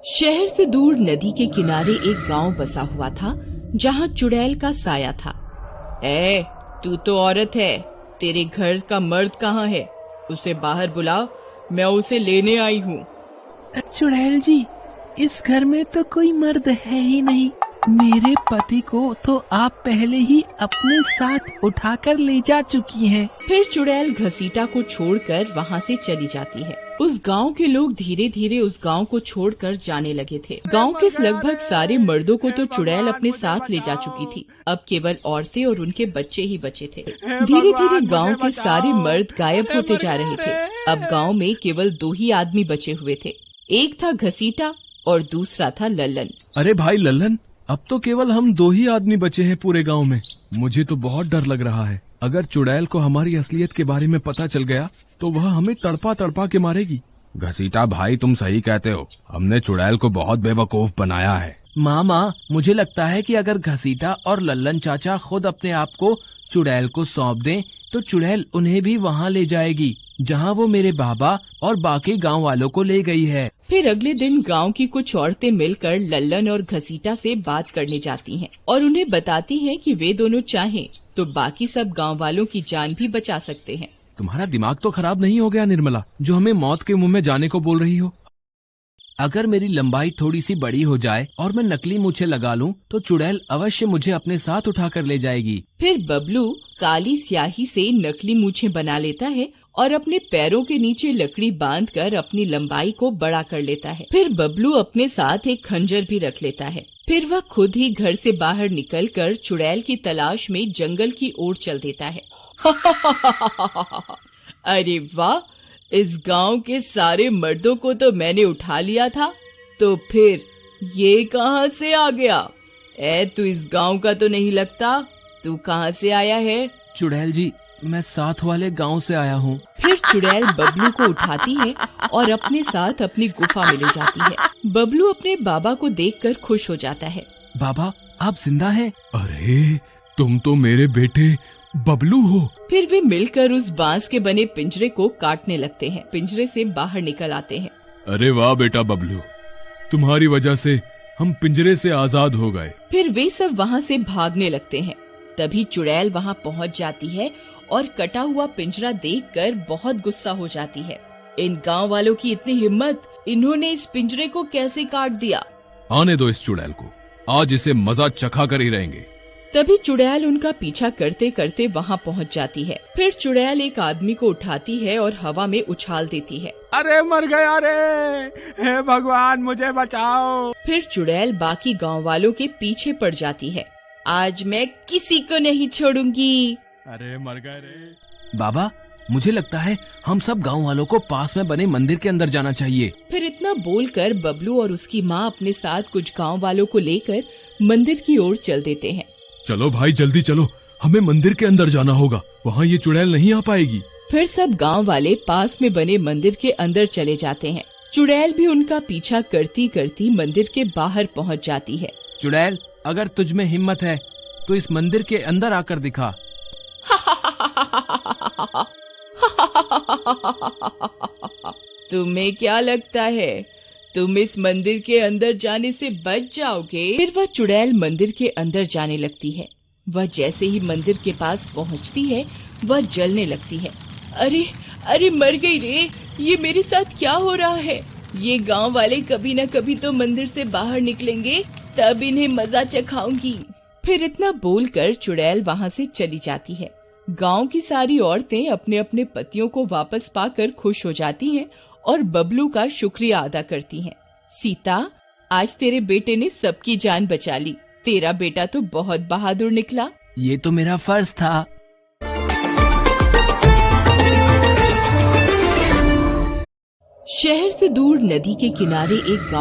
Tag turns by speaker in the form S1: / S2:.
S1: शहर से दूर नदी के किनारे एक गांव बसा हुआ था जहां चुड़ैल का साया था। तू तो औरत है, तेरे घर का मर्द कहाँ है? उसे बाहर बुलाओ, मैं उसे लेने आई हूँ।
S2: चुड़ैल जी, इस घर में तो कोई मर्द है ही नहीं। मेरे पति को तो आप पहले ही अपने साथ उठाकर ले जा चुकी हैं।
S1: फिर चुड़ैल घसीटा को छोड़कर वहाँ से चली जाती है। उस गांव के लोग धीरे धीरे उस गांव को छोड़कर जाने लगे थे। गांव के लगभग सारे मर्दों को तो चुड़ैल अपने साथ ले जा चुकी थी। अब केवल औरतें और उनके बच्चे ही बचे थे। धीरे धीरे गांव के सारे मर्द गायब होते जा रहे थे। अब गांव में केवल 2 ही आदमी बचे हुए थे। एक था घसीटा और दूसरा था लल्लन।
S3: अरे भाई लल्लन, अब तो केवल हम 2 ही आदमी बचे हैं पूरे गांव में। मुझे तो बहुत डर लग रहा है। अगर चुड़ैल को हमारी असलियत के बारे में पता चल गया तो वह हमें तड़पा तड़पा के मारेगी।
S4: घसीटा भाई, तुम सही कहते हो। हमने चुड़ैल को बहुत बेवकूफ बनाया है।
S2: मामा, मुझे लगता है कि अगर घसीटा और लल्लन चाचा खुद अपने आप को चुड़ैल को सौंप दें तो चुड़ैल उन्हें भी वहाँ ले जाएगी जहाँ वो मेरे बाबा और बाकी गांव वालों को ले गई है।
S1: फिर अगले दिन गांव की कुछ औरतें मिलकर लल्लन और घसीटा से बात करने जाती हैं और उन्हें बताती हैं कि वे दोनों चाहें तो बाकी सब गांव वालों की जान भी बचा सकते हैं।
S3: तुम्हारा दिमाग तो खराब नहीं हो गया निर्मला, जो हमें मौत के मुंह में जाने को बोल रही हो?
S2: अगर मेरी लंबाई थोड़ी सी बड़ी हो जाए और मैं नकली मूछें लगा लूं तो चुड़ैल अवश्य मुझे अपने साथ उठाकर ले जाएगी।
S1: फिर बबलू काली स्याही से नकली मूछें बना लेता है और अपने पैरों के नीचे लकड़ी बांधकर अपनी लंबाई को बड़ा कर लेता है। फिर बबलू अपने साथ एक खंजर भी रख लेता है। फिर वह खुद ही घर से बाहर निकलकर चुड़ैल की तलाश में जंगल की ओर चल देता है। अरे वाह, इस गांव के सारे मर्दों को तो मैंने उठा लिया था, तो फिर ये कहाँ से आ गया? तू इस गांव का तो नहीं लगता। तू कहाँ से आया है?
S2: चुड़ैल जी, मैं साथ वाले गांव से आया हूँ।
S1: फिर चुड़ैल बबलू को उठाती है और अपने साथ अपनी गुफा में ले जाती है। बबलू अपने बाबा को देखकर खुश हो जाता है।
S2: बाबा, आप जिंदा हैं?
S3: अरे, तुम तो मेरे बेटे बबलू हो।
S1: फिर वे मिलकर उस बांस के बने पिंजरे को काटने लगते हैं। पिंजरे से बाहर निकल आते हैं।
S3: अरे वाह बेटा बबलू, तुम्हारी वजह से हम पिंजरे से आजाद हो गए।
S1: फिर वे सब वहाँ से भागने लगते हैं। तभी चुड़ैल वहाँ पहुँच जाती है और कटा हुआ पिंजरा देखकर बहुत गुस्सा हो जाती है। इन गांव वालों की इतनी हिम्मत, इन्होंने इस पिंजरे को कैसे काट दिया?
S3: आने दो इस चुड़ैल को, आज इसे मजा चखा कर ही रहेंगे।
S1: तभी चुड़ैल उनका पीछा करते करते वहाँ पहुँच जाती है। फिर चुड़ैल एक आदमी को उठाती है और हवा में उछाल देती है।
S4: अरे मर गया रे, हे भगवान मुझे बचाओ।
S1: फिर चुड़ैल बाकी गांव वालों के पीछे पड़ जाती है। आज मैं किसी को नहीं छोड़ूंगी।
S4: अरे मर गए रे।
S2: बाबा, मुझे लगता है हम सब गांव वालों को पास में बने मंदिर के अंदर जाना चाहिए।
S1: फिर इतना बोलकर बबलू और उसकी माँ अपने साथ कुछ गांव वालों को लेकर मंदिर की ओर चल देते हैं।
S3: चलो भाई, जल्दी चलो, हमें मंदिर के अंदर जाना होगा। वहाँ ये चुड़ैल नहीं आ पाएगी।
S1: फिर सब गांव वाले पास में बने मंदिर के अंदर चले जाते हैं। चुड़ैल भी उनका पीछा करती करती मंदिर के बाहर पहुँच जाती है।
S2: चुड़ैल, अगर तुझ में हिम्मत है तो इस मंदिर के अंदर आकर दिखा।
S1: तुम्हें क्या लगता है तुम इस मंदिर के अंदर जाने से बच जाओगे? फिर वह चुड़ैल मंदिर के अंदर जाने लगती है। वह जैसे ही मंदिर के पास पहुंचती है वह जलने लगती है। अरे अरे, मर गई रे, ये मेरे साथ क्या हो रहा है? ये गांव वाले कभी न कभी तो मंदिर से बाहर निकलेंगे, तब इन्हें मजा चखाऊंगी। फिर इतना बोलकर चुड़ैल वहाँ से चली जाती है। गांव की सारी औरतें अपने अपने पतियों को वापस पाकर खुश हो जाती हैं और बबलू का शुक्रिया अदा करती हैं। सीता, आज तेरे बेटे ने सबकी जान बचा ली। तेरा बेटा तो बहुत बहादुर निकला।
S2: ये तो मेरा फर्ज था।
S1: शहर से दूर नदी के किनारे एक गांव